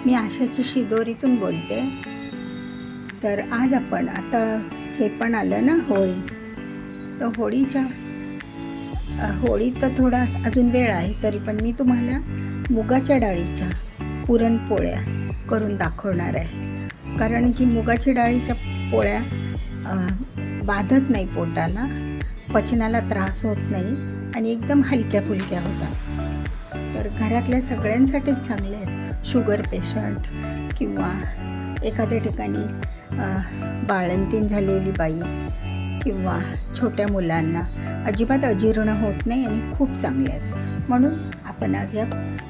मी आशाची शिदोरीतून बोलते. तर आज आपण आता हे पण आलं ना होळी, तर होळी तर थोडा अजून वेळ आहे, तरी पण मी तुम्हाला मुगाच्या डाळीच्या पुरणपोळ्या करून दाखवणार आहे. कारण ही मुगाच्या डाळीच्या पोळ्या बाधत नाही पोटाला, पचनाला त्रास होत नाही आणि एकदम हलक्या फुलक्या होतात. तर घरातल्या सगळ्यांसाठीच चांगले आहेत. शुगर पेशंट किंवा एखाद्या ठिकाणी बाळंतीण झालेली बाई किंवा छोट्या मुलांना अजिबात अजीर्ण होत नाही आणि खूप चांगले आहेत. म्हणून आपण आज या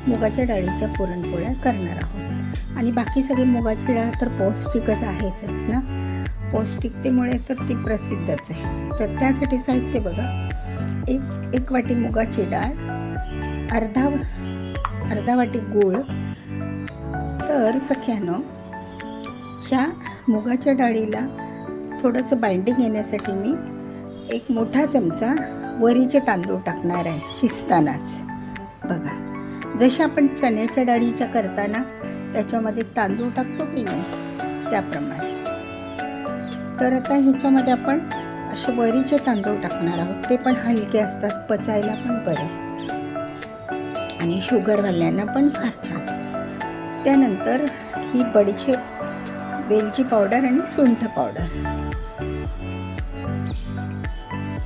मुगाच्या डाळीच्या पुरणपोळ्या करणार आहोत. आणि बाकी सगळी मुगाची डाळ तर पौष्टिकच आहेच ना, पौष्टिकतेमुळे तर ती प्रसिद्धच आहे. तर त्यासाठी साहित्य बघा, एक वाटी मुगाची डाळ, अर्धा वाटी गूळ. तर सख्यानो, ह्या मुगाच्या डाळीला थोडंसं बाइंडिंग येण्यासाठी मी एक मोठा चमचा वरीचे तांदूळ टाकणार आहे शिजतानाच. बघा, जसे आपण चण्याच्या डाळीच्या करताना त्याच्यामध्ये तांदूळ टाकतो की नाही, त्याप्रमाणे. तर आता ह्याच्यामध्ये आपण असे वरीचे तांदूळ टाकणार आहोत. ते पण हलके असतात, पचायला पण बरे आणि शुगरवाल्यांना पण फार छान. त्यानंतर ही बडीशेप, वेलची पावडर आणि सुंठ पावडर,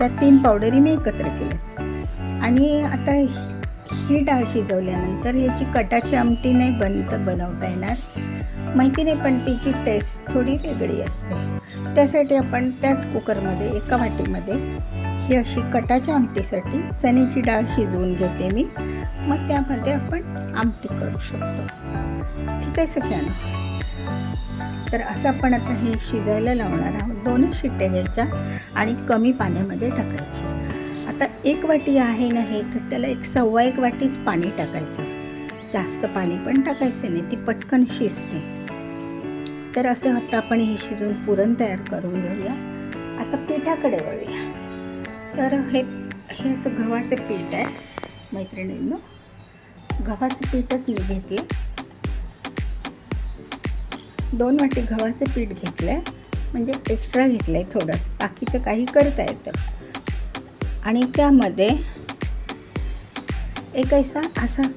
या 3 पावडरी मी एकत्र केल्या. आणि आता ही डाळ शिजवल्यानंतर याची कटाची आमटी नाही बनवता येणार, माहिती नाही, पण तिची टेस्ट थोडी वेगळी असते. त्यासाठी आपण त्याच कुकरमध्ये एका वाटीमध्ये ही अशी कटाच्या आमटीसाठी चण्याची डाळ शिजवून घेते मी. मग त्यामध्ये आपण आमटी करू शकतो. ठीक आहे सगळ्यांना. तर असं आपण आता हे शिजायला लावणार आहोत. 2 शिट्ट्या घ्यायच्या आणि कमी पाण्यामध्ये टाकायची. आता 1 वाटी आहे ना हे, तर त्याला 1.25 वाटीच पाणी टाकायचं. जास्त पाणी पण टाकायचं नाही, ती पटकन शिजते. तर असं आता आपण हे शिजून पुरण तयार करून घेऊया. आता पिठाकडे वळूया. तर हे असं गव्हाचं पीठ आहे मैत्रिणींनो. गव्हाचं पीठच मी घेतलं. 2 वाटी गव्हाचं पीठ घेतलं आहे, म्हणजे एक्स्ट्रा घेतलं आहे थोडंसं, बाकीचं काही करता येतं. आणि त्यामध्ये एक असा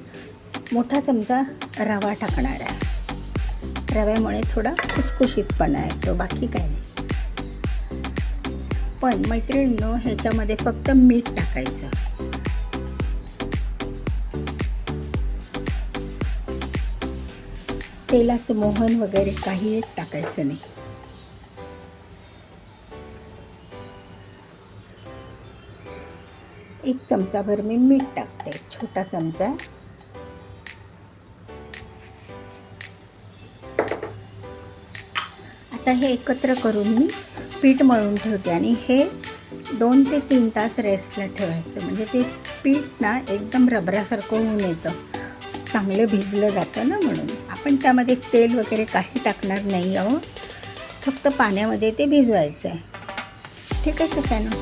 मोठा चमचा रवा टाकणार आहे. रव्यामुळे थोडा खुसखुशीतपणा येतो, बाकी काही नाही. पण मैत्रिणींनो, ह्याच्यामध्ये फक्त मीठ टाकायचं. तेलाचं मोहन वगैरे काही टाकायचं नाही. एक चमचाभर मी मीठ टाकते, छोटा चमचा. आता हे एकत्र करून मी पीठ मळून ठेवते आणि हे 2 ते 3 तास रेस्टला ठेवायचं. म्हणजे ते पीठ ना एकदम रबरासारखं होऊन येतं, चांगलं भिजलं जातं ना. म्हणून आपण त्यामध्ये तेल वगैरे काही टाकणार नाही आहोत, फक्त पाण्यामध्ये ते भिजवायचं आहे. ठीक आहे सगळ्यांना.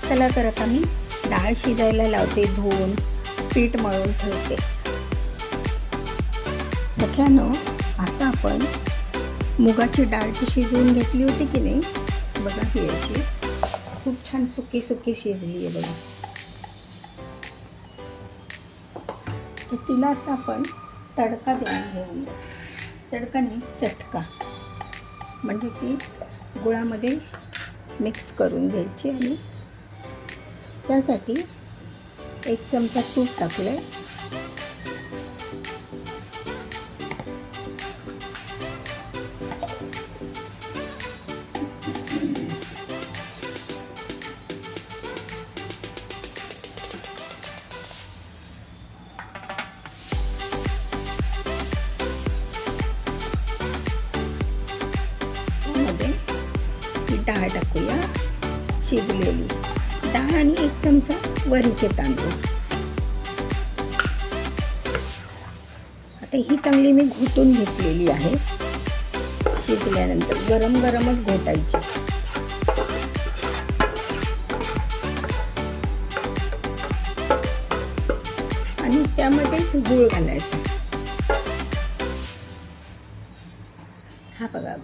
चला, तर आता मी डाळ शिजायला लावते, धुवून पीठ मळून ठेवते. सगळ्यांना आता आपण मुगाची डाळ जी शिजवून घेतली होती की नाही, बघा ही अशी खूप छान सुकी शिजली आहे बघा. तर तिला आता आपण तडका देऊन घेऊया. तडकाने चटका, म्हणजे ती गुळामध्ये मिक्स करून घ्यायची. आणि त्यासाठी 1 चमचा तूप टाकलं आहे. त्यामध्ये ही डाळ टाकूया, शिजलेली डाळ, आणि 1 चमचा वरीचे तांदूळ. आता ही चांगली मी घोटून घेतलेली आहे. शिजल्यानंतर गरमच घोटायची. आणि त्यामध्येच गूळ घालायचा.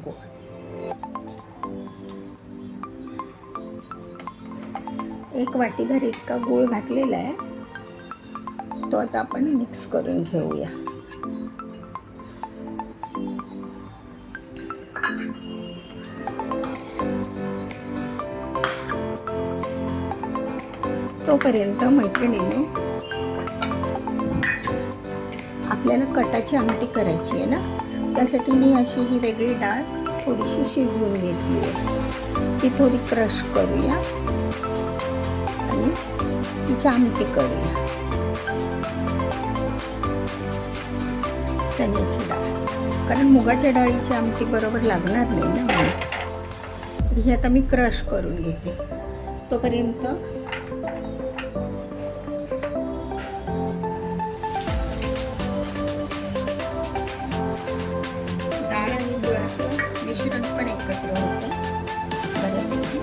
गूळ. एक वाटीभर इतका गूळ घातलेला आहे. तो आता आपण मिक्स करून घेऊया. तोपर्यंत मैत्रिणींनो, आपल्याला कटाची आमटी करायची आहे ना, त्यासाठी मी अशी ही वेगळी डाळ थोडीशी शिजवून घेतली आहे. ती थोडी क्रश करूया आणि तिची आमटी करूया. चण्याची डाळ, कारण मुगाच्या डाळीची आमटी बरोबर लागणार नाही ना, तर ही आता मी क्रश करून घेते. तोपर्यंत डाळ आणि गुळाचं मिश्रण पण एकत्र होतं बऱ्यापैकी.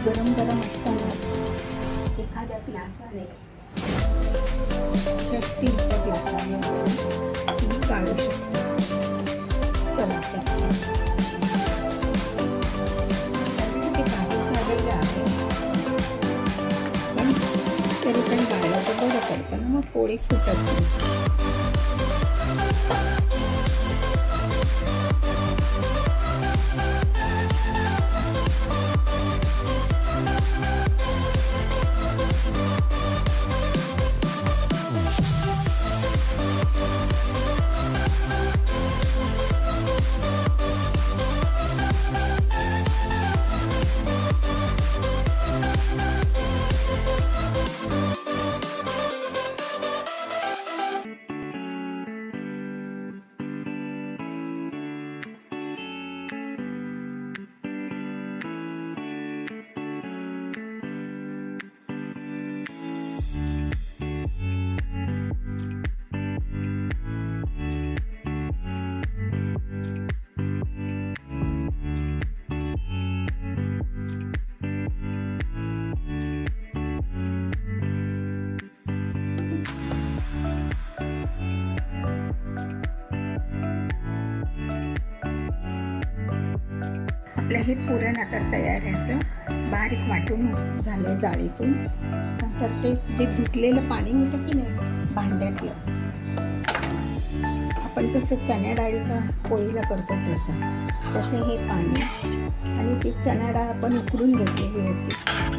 गरम गरम असतानाच एखाद्या ग्लासाने, स्टीलच्या ग्लासाने तुम्ही काढू शकता. चला तर ते बारीक झालेलं आहे, पण तरी पण गाळलं तर बरं पडतं ना, मग पोळी फुटत नाही. आपलं हे पुरण आता तयार आहे. असं बारीक वाटून झालं जाळीतून. नंतर ते जे धुतलेलं पाणी होतं की नाही भांड्यातलं, आपण जसं चण्या डाळीच्या पोळीला करतो तसं हे पाणी आणि ती चणा डाळ आपण उकडून घेतलेली होती,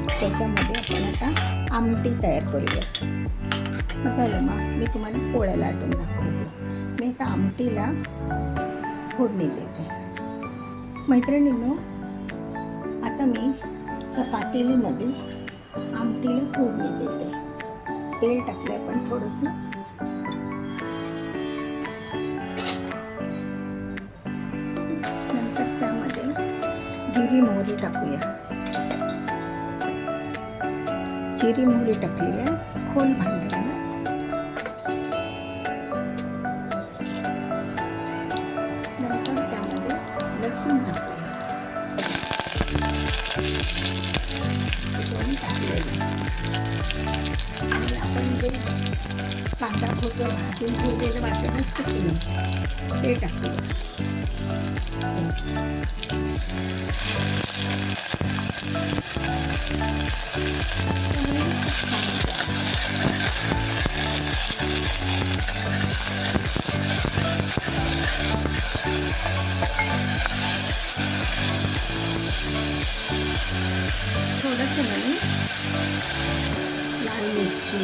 त्याच्यामध्ये आपण आता आमटी तयार करूया. मग झालं, मग मी तुम्हाला पोळ्या लाटून दाखवते. मी आता आमटीला फोडणी देते. मैत्रिणींनो, आता मी या पातेलीमध्ये आमटीला फोडणी देते. तेल टाकलंय पण थोडंसं. नंतर त्यामध्ये जिरी मोहरी टाकूया. जिरी मोहरी टाकली आहे खोल भांड्याला. नंतर त्यामध्ये लसूण टाकूया. टाकले अगोदर भाजून ठेवलेलं वाटण असतं की नाही ते टाकूया. थोडंसं नाही लाल मिरची,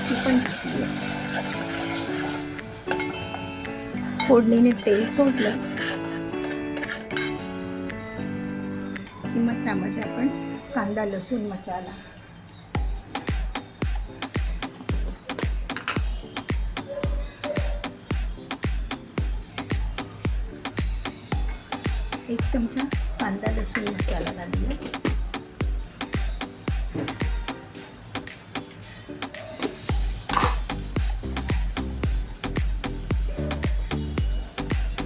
ती पण टाकूया. फोडणीने तेल सोडलं की मग त्यामध्ये आपण कांदा लसूण मसाला, एक चमचा कांदा लसूण मसाला घालूया.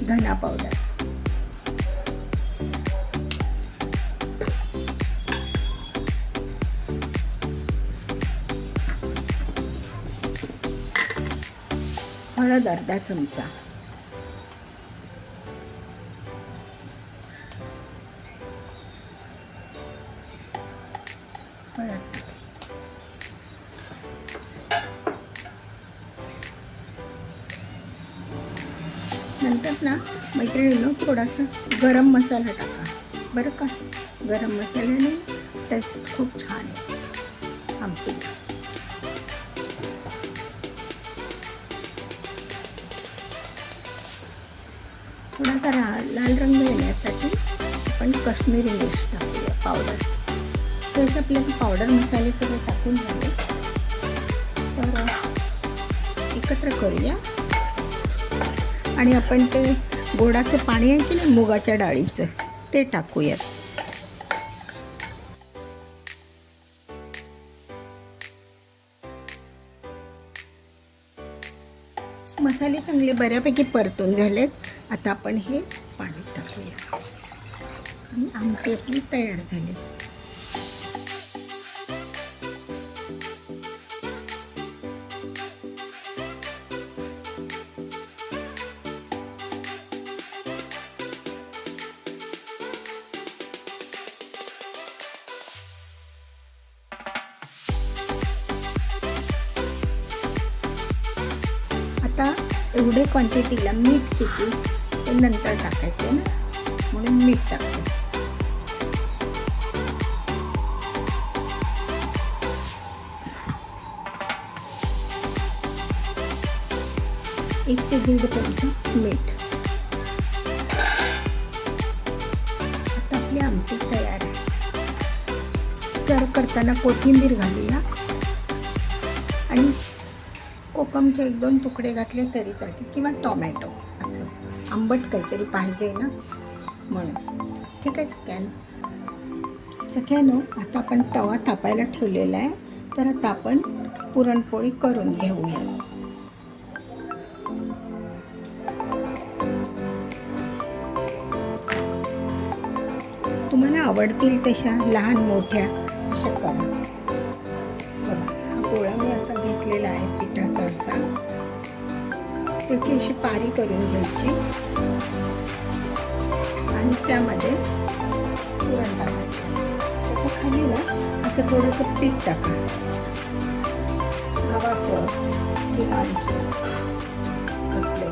धना पावडर, हळद अर्धा चमचा, नंतर ना मैत्रिणींनो थोडासा गरम मसाला टाका बरं का. गरम मसाल्याने टेस्ट खूप छान आहे आमटीला. थोडासा लाल रंग येण्यासाठी आपण काश्मीरी मिर्च टाकूया पावडर. तसे आपल्याला पावडर मसाले सगळे टाकून झाले तर एकत्र करूया. आणि आपण ते गोडाचं पाणी आहे की नाही मुगाच्या डाळीचं ते टाकूयात. मसाले चांगले बऱ्यापैकी परतून झालेत. आता आपण हे पाणी टाकूया आणि आमटी आपली तयार झाली. आता एवढे क्वांटिटीला मीठ किती ते नंतर टाकायचे ना, म्हणून मीठ टाकते. एक ते दीड चमचा मीठ. आता आपली आमटी तयार आहे. सर्व करताना कोथिंबीर घालूया आणि कोकमचे 1-2 तुकडे घातले तरी चालतील किंवा टोमॅटो. असं आंबट काहीतरी पाहिजे ना म्हणून. ठीक आहे सगळ्यांनो आता आपण तवा तापायला ठेवलेला आहे. तर आता आपण पुरणपोळी करून घेऊया. तुम्हाला आवडतील तशा लहान मोठ्या अशा करा. बघा हा गोळा मी आता घेतलेला आहे पिठाचा असा. त्याची अशी पारी करून घ्यायची आणि त्यामध्ये पुरण टाकायचं. त्याच्या खाली ना असं थोडंसं पीठ टाका, गव्हाचं किंवा आणखी कसले.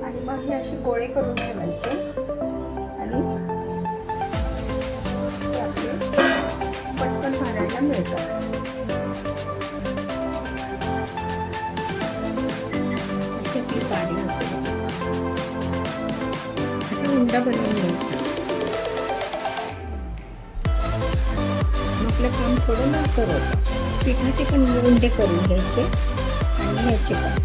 आणि मग हे असे गोळे करून ठेवायचे आणि ते आपले पटकन भरायला मिळतात. अशी आपली पारी होते. असे उंडा बनवून घ्यायचा. आपलं काम थोडं लवकर होतं. पिठाचे पण उंडे करून घ्यायचे आणि ह्याचे पण.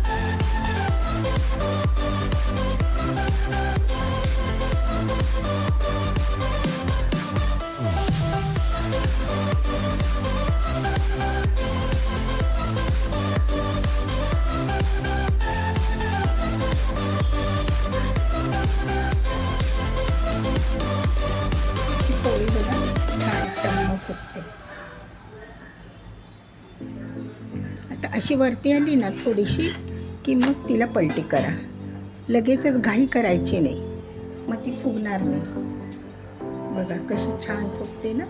अशी वरती आली ना थोडीशी की मग तिला पलटी करा. लगेचच घाई करायची नाही, मग ती फुगणार नाही. बघा कशी छान फुगते ना.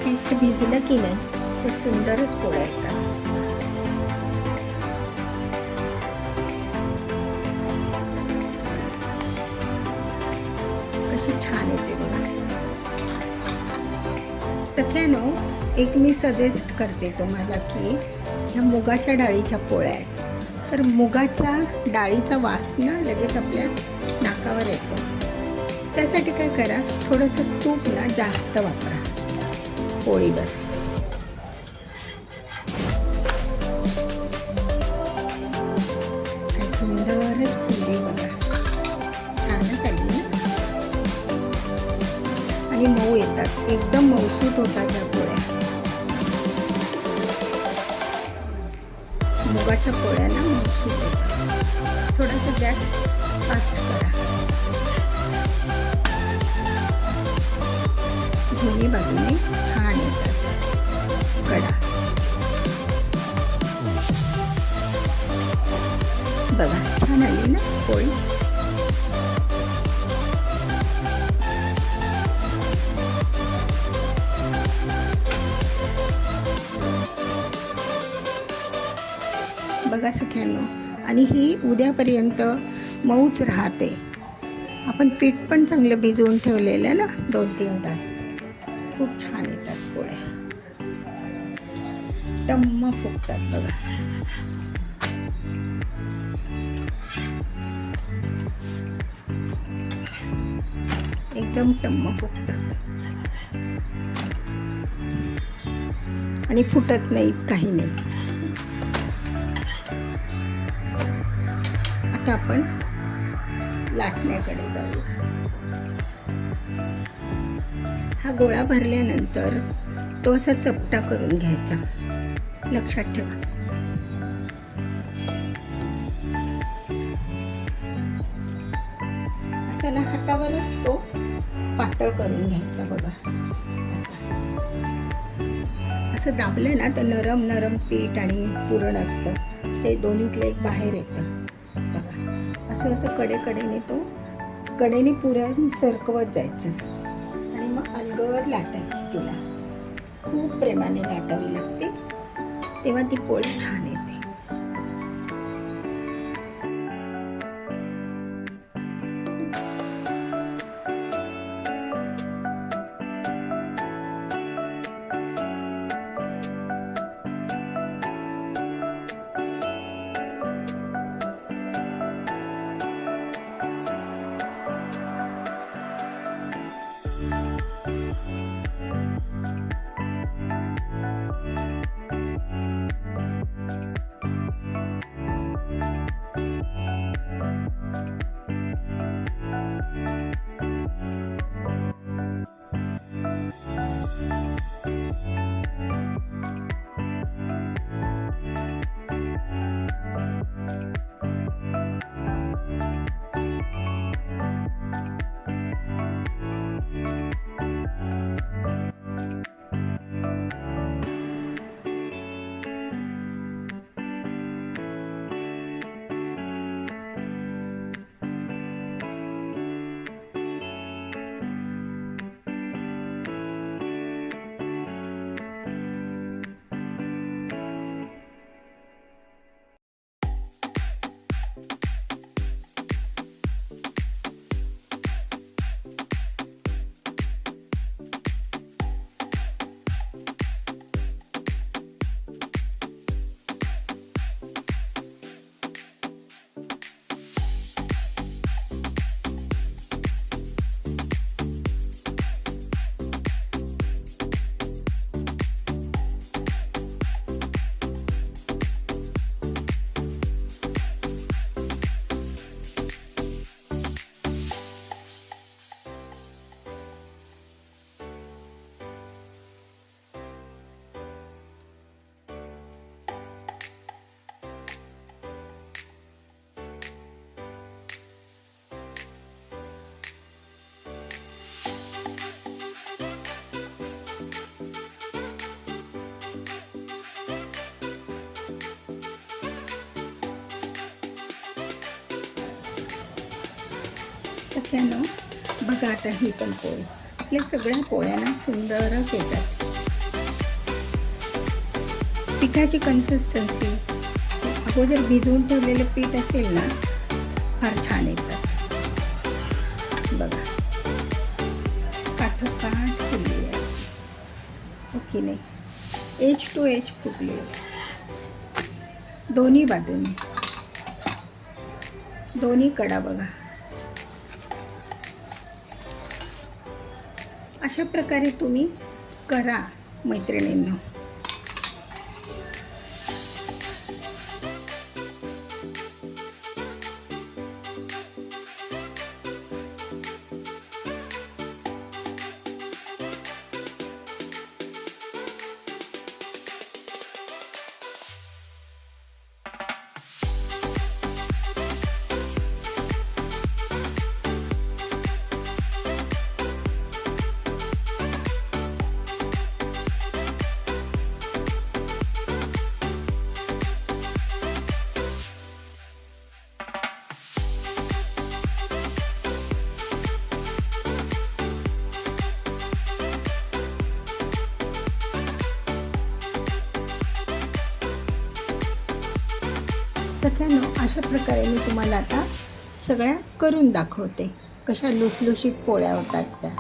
पीठ भिजलं की नाही तर सुंदरच पोळ्या येतात. कशी छान येते बघा. सख्यानो, एक मी सजेस्ट करते तुम्हाला की ह्या मुगाच्या डाळीच्या पोळ्या आहेत, तर मुगाचा डाळीचा वास ना लगेच आपल्या नाकावर येतो. त्यासाठी काय करा, थोडंसं तूप ना जास्त वापरा पोळीवर. काय सुंदरच फुलली बघा, छानच आली ना. आणि मऊ येतात, एकदम मऊसूत होतात या पोळ्या. मुगाच्या पोळ्यांना मऊसूत होतात. थोडासा गॅस फास्ट करा. दोन्ही बाजूने छान येतात कडा. बघा छान आली ना पोळी. बघा सख्यांनो, आणि ही उद्यापर्यंत मऊच राहते. आपण पीठ पण चांगलं भिजवून ठेवलेलं ना 2-3 तास. खूप छान येतात पोळ्या, टम्म फुगतात बघा. एकदम टम्म फुगतात आणि फुटत नाहीत, काही नाही. आता आपण लाटण्याकडे जाऊया. हा गोळा भरल्यानंतर तो असा चपटा करून घ्यायचा, लक्षात ठेवा. असा ना हातावरच तो पातळ करून घ्यायचा बघा. असं दाबलं ना तर नरम नरम पीठ आणि पुरण असतं ते दोन्हीतलं एक बाहेर येतं बघा. असं असं कडेकडेने तो कडेने पुरण सरकवत जायचं आणि मग अलगद लाटायची. तिला खूप प्रेमाने लाटावी लागते, तेव्हा ती पोळी छान येते. सगळ्यांना बघा आता ही पण पोळी आपल्या सगळ्या पोळ्यांना सुंदरच येतात. पिठाची कन्सिस्टन्सी अगोदर भिजवून ठेवलेलं पीठ असेल ना फार छान येतात. बघा काठोकाठ फुलली आहे ओके नाही, एज टू एज फुटली आहे दोन्ही बाजूने, दोन्ही कडा बघा. अशा प्रकारे तुम्ही करा मैत्रिणींनो. सगळ्यांना अशा प्रकारे मी तुम्हाला आता सगळ्या करून दाखवते कशा लुसलुशीत पोळ्या होतात त्या.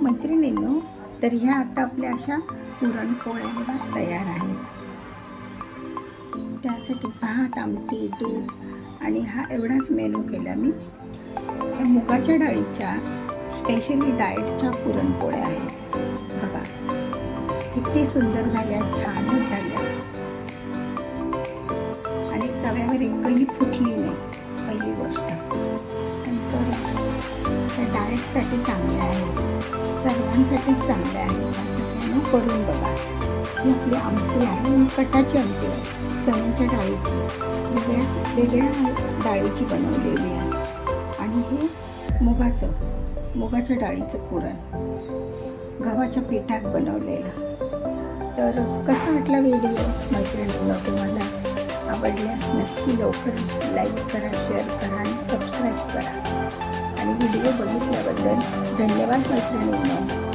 मैत्रिणींनो, तर ह्या आता आपल्या अशा पुरणपोळ्या बघा तयार आहेत. त्यासाठी भात, आमटी, दूध आणि हा एवढाच मेनू केला मी. ह्या मुगाच्या डाळीच्या स्पेशली डाएटच्या पुरणपोळ्या आहेत बघा. किती सुंदर झाल्या, छानच झाल्या आणि तव्यावर एकही फुटली नाही पहिली गोष्ट. नंतर त्या डाएटसाठी चांगल्या आहेत, सर्वांसाठीच चांगल्या आहेत. सगळ्यांना करून बघा. ही आपली आमटी आहे, ही कटाची आमटी आहे, चण्याच्या डाळीची, वेगळ्या डाळीची बनवलेली आहे. आणि हे मुगाच्या डाळीचं पुरण गव्हाच्या पिठात बनवलेलं. तर कसा वाटला व्हिडिओ मैत्रिणींना? तुम्हाला आवडल्यास नक्की लवकर लाईक करा, शेअर करा आणि सबस्क्राईब करा. आणि व्हिडिओ बघितल्याबद्दल धन्यवाद मैत्रिणींना.